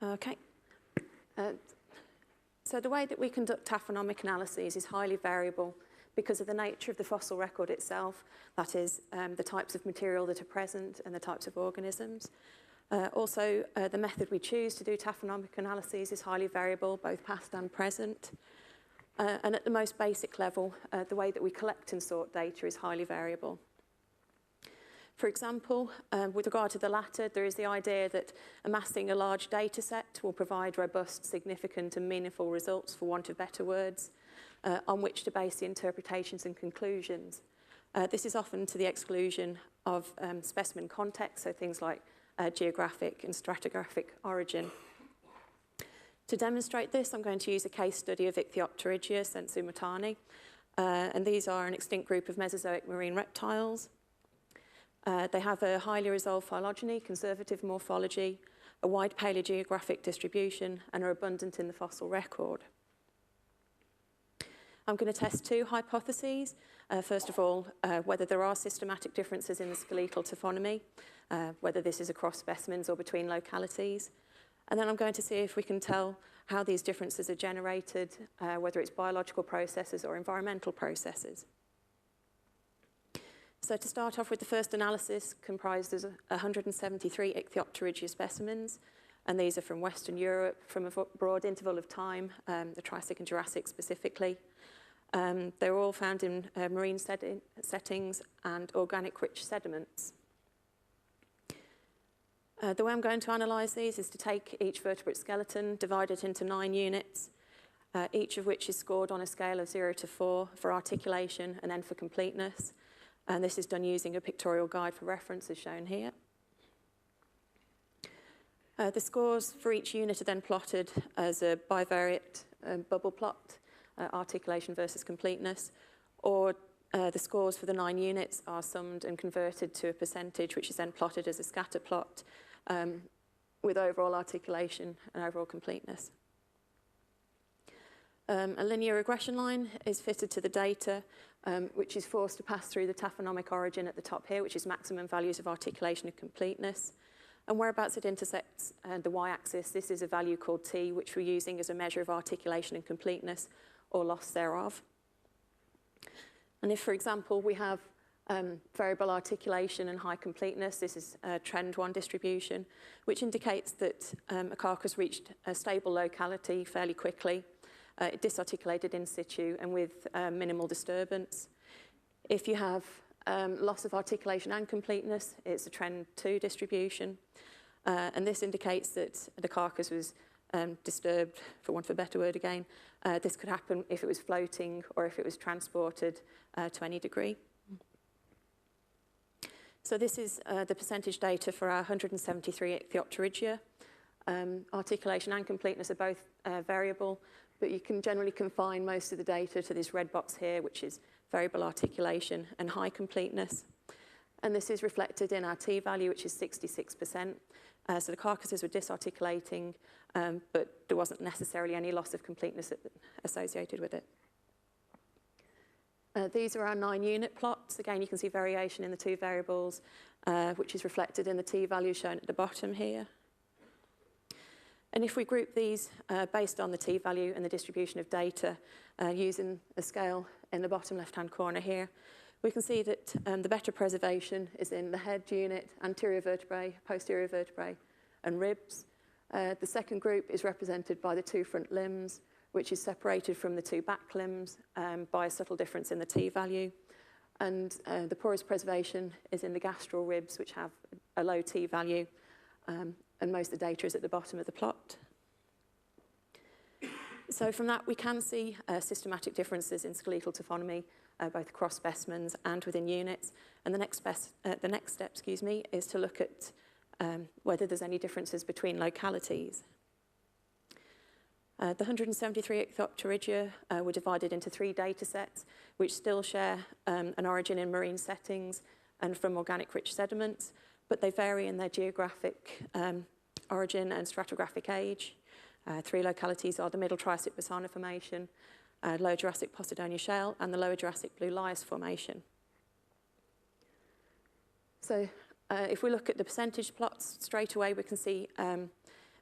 Okay. So the way that we conduct taphonomic analyses is highly variable because of the nature of the fossil record itself, that is, the types of material that are present and the types of organisms. Also, the method we choose to do taphonomic analyses is highly variable, both past and present. And at the most basic level, the way that we collect and sort data is highly variable. For example, with regard to the latter, there is the idea that amassing a large data set will provide robust, significant and meaningful results, for want of better words, on which to base the interpretations and conclusions. This is often to the exclusion of specimen context, so things like geographic and stratigraphic origin. To demonstrate this, I'm going to use a case study of Ichthyopterygia sensumatani, and these are an extinct group of Mesozoic marine reptiles. They have a highly resolved phylogeny, conservative morphology, a wide palaeogeographic distribution, and are abundant in the fossil record. I'm going to test two hypotheses. First of all, whether there are systematic differences in the skeletal taphonomy, whether this is across specimens or between localities. And then I'm going to see if we can tell how these differences are generated, whether it's biological processes or environmental processes. So to start off with, the first analysis comprises 173 Ichthyopterygia specimens, and these are from Western Europe, from a broad interval of time, the Triassic and Jurassic specifically. They're all found in marine settings and organic-rich sediments. The way I'm going to analyse these is to take each vertebrate skeleton, divide it into 9 units, each of which is scored on a scale of 0 to 4 for articulation and then for completeness. And this is done using a pictorial guide for reference, as shown here. The scores for each unit are then plotted as a bivariate bubble plot, articulation versus completeness, or the scores for the 9 units are summed and converted to a percentage, which is then plotted as a scatter plot with overall articulation and overall completeness. A linear regression line is fitted to the data, which is forced to pass through the taphonomic origin at the top here, which is maximum values of articulation and completeness. And whereabouts it intersects the y-axis, this is a value called t, which we're using as a measure of articulation and completeness, or loss thereof. And if, for example, we have variable articulation and high completeness, this is a trend 1 distribution, which indicates that a carcass reached a stable locality fairly quickly. It disarticulated in situ and with minimal disturbance. If you have loss of articulation and completeness, it's a trend 2 distribution. And this indicates that the carcass was disturbed, for want of a better word again. This could happen if it was floating or if it was transported to any degree. So this is the percentage data for our 173 Ichthyopterygia. Articulation and completeness are both variable, but you can generally confine most of the data to this red box here, which is variable articulation and high completeness. And this is reflected in our t-value, which is 66%. So the carcasses were disarticulating, but there wasn't necessarily any loss of completeness associated with it. These are our 9-unit plots. Again, you can see variation in the 2 variables, which is reflected in the t-value shown at the bottom here. And if we group these based on the t-value and the distribution of data using a scale in the bottom left-hand corner here, we can see that the better preservation is in the head unit, anterior vertebrae, posterior vertebrae, and ribs. The second group is represented by the 2 front limbs, which is separated from the 2 back limbs by a subtle difference in the t-value. And the poorest preservation is in the gastral ribs, which have a low t-value. And most of the data is at the bottom of the plot. So from that, we can see systematic differences in skeletal taphonomy, both across specimens and within units. And the next step, is to look at whether there's any differences between localities. The 173 Ichthyopterygia were divided into 3 data sets, which still share an origin in marine settings and from organic-rich sediments, but they vary in their geographic origin and stratigraphic age. 3 localities are the Middle Triassic Besano Formation, Lower Jurassic Posidonia Shale, and the Lower Jurassic Blue Lias Formation. So if we look at the percentage plots, straight away we can see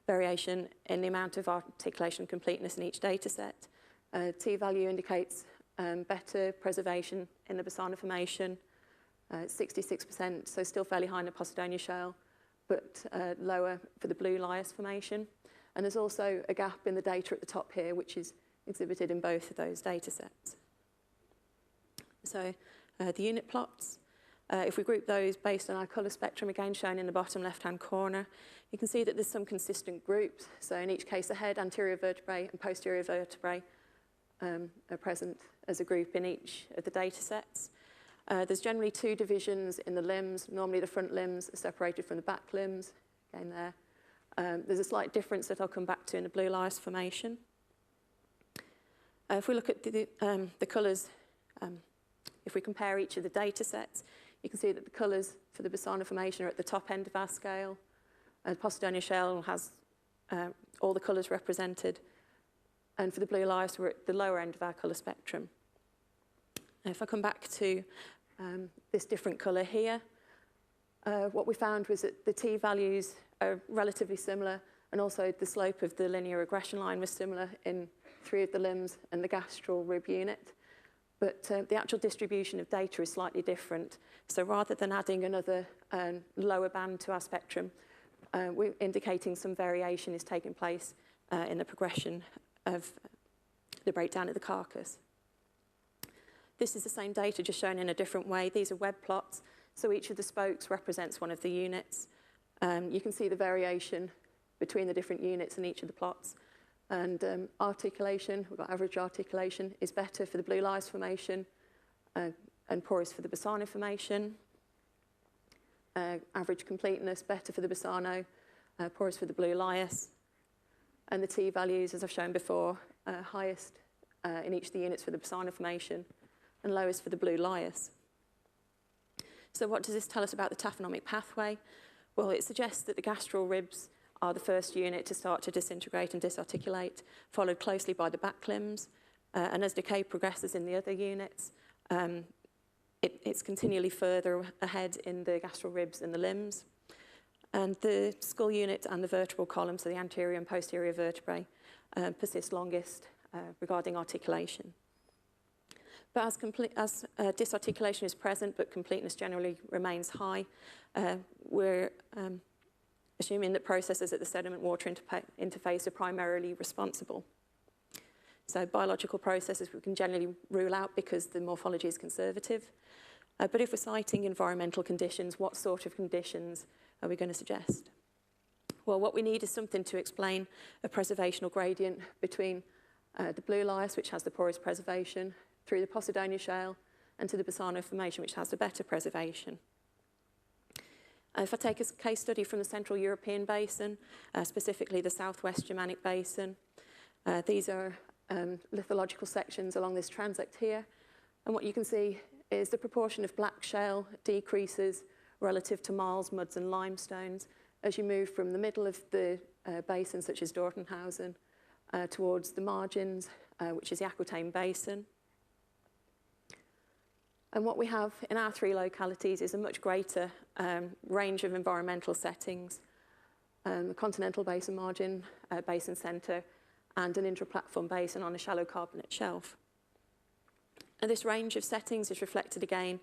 variation in the amount of articulation completeness in each data set. T-value indicates better preservation in the Besano formation, 66%, so still fairly high in the Posidonia shale, but lower for the Blue Lias formation. And there's also a gap in the data at the top here, which is exhibited in both of those data sets. So the unit plots, if we group those based on our colour spectrum, again shown in the bottom left-hand corner, you can see that there's some consistent groups. So in each case, the head, anterior vertebrae, and posterior vertebrae are present as a group in each of the data sets. There's generally two divisions in the limbs. Normally the front limbs are separated from the back limbs, again there. There's a slight difference that I'll come back to in the Blue Lias formation. If we look at the colours, if we compare each of the data sets, you can see that the colours for the Besano formation are at the top end of our scale. The Posidonia shale has all the colours represented. And for the Blue Lias, we're at the lower end of our colour spectrum. If I come back to this different colour here, what we found was that the T-values are relatively similar, and also the slope of the linear regression line was similar in 3 of the limbs and the gastral rib unit. But the actual distribution of data is slightly different. So rather than adding another lower band to our spectrum, we're indicating some variation is taking place in the progression of the breakdown of the carcass. This is the same data just shown in a different way. These are web plots, so each of the spokes represents one of the units. You can see the variation between the different units in each of the plots. And articulation, we've got average articulation, is better for the Blue Lias formation and poorest for the Besano formation. Average completeness, better for the Besano, poorest for the Blue Lias. And the T-values, as I've shown before, highest in each of the units for the Besano formation and lowest for the Blue Lias. So what does this tell us about the taphonomic pathway? Well, it suggests that the gastral ribs are the first unit to start to disintegrate and disarticulate, followed closely by the back limbs. And as decay progresses in the other units, it's continually further ahead in the gastral ribs and the limbs. And the skull unit and the vertebral column, so the anterior and posterior vertebrae, persist longest regarding articulation. But as disarticulation is present, but completeness generally remains high, we're assuming that processes at the sediment-water interface are primarily responsible. So biological processes we can generally rule out because the morphology is conservative. But if we're citing environmental conditions, what sort of conditions are we going to suggest? Well, what we need is something to explain a preservational gradient between the Blue Lias, which has the poorest preservation, through the Posidonia shale, and to the Besano formation, which has the better preservation. If I take a case study from the Central European Basin, specifically the Southwest Germanic Basin, these are lithological sections along this transect here. And what you can see is the proportion of black shale decreases relative to marls, muds, and limestones as you move from the middle of the basin, such as Dortenhausen, towards the margins, which is the Aquitaine Basin. And what we have in our 3 localities is a much greater range of environmental settings, the continental basin margin, basin centre, and an intra-platform basin on a shallow carbonate shelf. And this range of settings is reflected again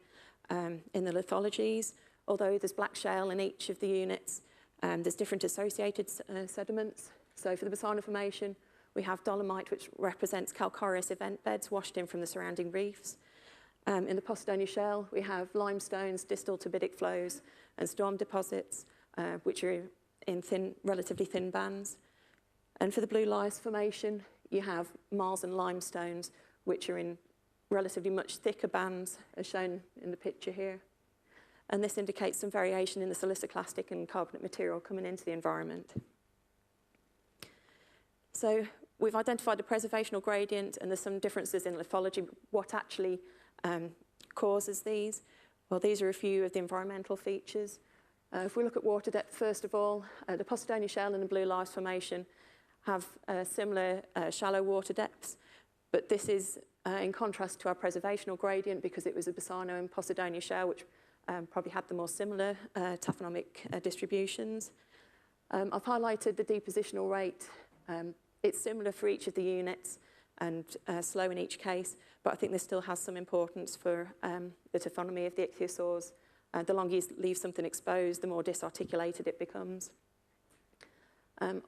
in the lithologies. Although there's black shale in each of the units, there's different associated sediments. So for the Besano formation, we have dolomite, which represents calcareous event beds washed in from the surrounding reefs. In the Posidonia shale, we have limestones, distal turbidic flows, and storm deposits, which are in relatively thin bands. And for the Blue Lias formation, you have marls and limestones, which are in relatively much thicker bands, as shown in the picture here. And this indicates some variation in the siliciclastic and carbonate material coming into the environment. So we've identified the preservational gradient, and there's some differences in lithology. What actually causes these? Well, these are a few of the environmental features. If we look at water depth, first of all, the Posidonia shale and the Blue Lias formation have similar shallow water depths, but this is in contrast to our preservational gradient because it was a Besano and Posidonia shale, which probably had the more similar taphonomic distributions. I've highlighted the depositional rate. It's similar for each of the units and slow in each case, but I think this still has some importance for the taphonomy of the ichthyosaurs. The longer you leave something exposed, the more disarticulated it becomes.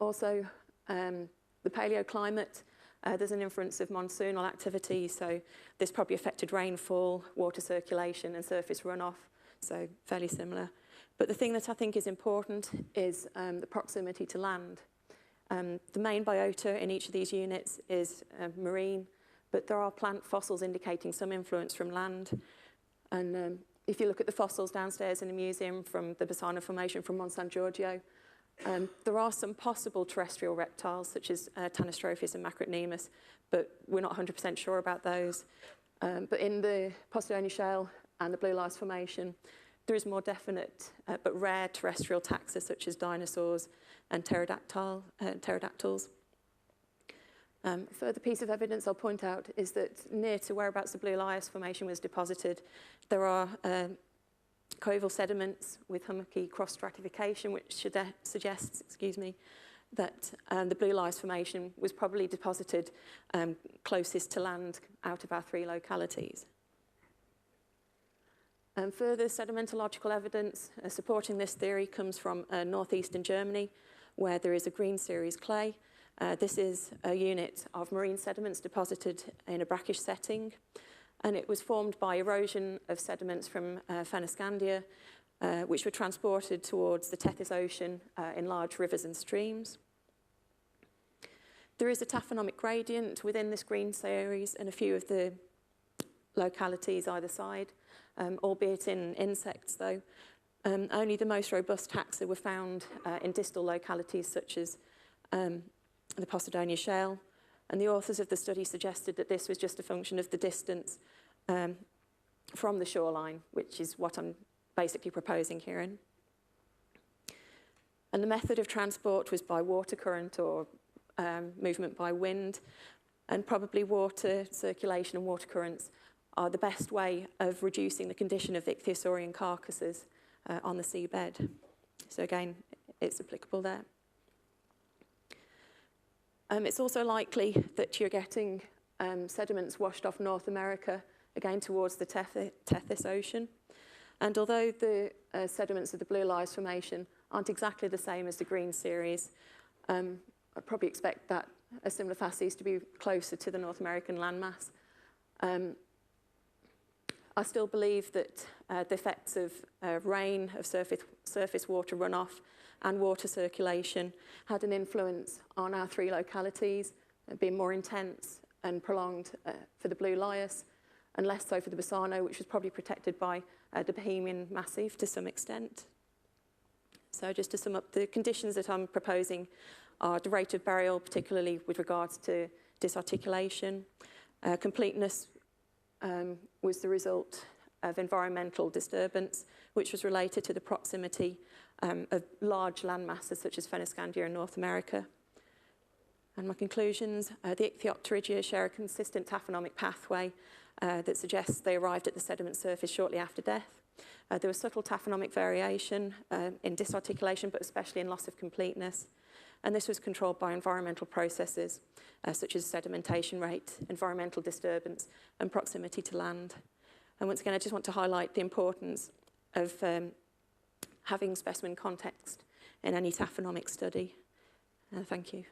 Also, the paleoclimate, there's an inference of monsoonal activity, so this probably affected rainfall, water circulation, and surface runoff, so fairly similar. But the thing that I think is important is the proximity to land. The main biota in each of these units is marine, but there are plant fossils indicating some influence from land. And if you look at the fossils downstairs in the museum from the Besano Formation from Mont San Giorgio, there are some possible terrestrial reptiles, such as Tanystropheus and Macrotnemus, but we're not 100% sure about those. But in the Posidonienschiefer shale and the Blue Lias Formation, there is more definite but rare terrestrial taxa, such as dinosaurs and pterodactyls. Further piece of evidence I'll point out is that near to whereabouts the Blue Lias Formation was deposited, there are coeval sediments with hummocky cross-stratification, which suggests, that the Blue Lias Formation was probably deposited closest to land out of our three localities. Further sedimentological evidence supporting this theory comes from northeastern Germany, where there is a green series clay. This is a unit of marine sediments deposited in a brackish setting, and it was formed by erosion of sediments from Fennoscandia, which were transported towards the Tethys Ocean in large rivers and streams. There is a taphonomic gradient within this green series and a few of the localities either side, albeit in insects though. Only the most robust taxa were found in distal localities such as the Posidonienschiefer shale, and the authors of the study suggested that this was just a function of the distance from the shoreline, which is what I'm basically proposing here. And the method of transport was by water current or movement by wind, and probably water circulation and water currents are the best way of reducing the condition of ichthyosaurian carcasses on the seabed. So again, it's applicable there. It's also likely that you're getting sediments washed off North America, again towards the Tethys Ocean. And although the sediments of the Blue Lias Formation aren't exactly the same as the green series, I'd probably expect that a similar facies to be closer to the North American landmass. I still believe that the effects of rain, of surface water runoff, and water circulation had an influence on our three localities, being more intense and prolonged for the Blue Lias, and less so for the Besano, which was probably protected by the Bohemian Massif to some extent. So just to sum up, the conditions that I'm proposing are the rate of burial, particularly with regards to disarticulation. Completeness was the result of environmental disturbance, which was related to the proximity of large land masses such as Fennoscandia in North America. And my conclusions, the Ichthyopterygia share a consistent taphonomic pathway that suggests they arrived at the sediment surface shortly after death. There was subtle taphonomic variation in disarticulation, but especially in loss of completeness. And this was controlled by environmental processes such as sedimentation rate, environmental disturbance, and proximity to land. And once again, I just want to highlight the importance of having specimen context in any taphonomic study. Thank you.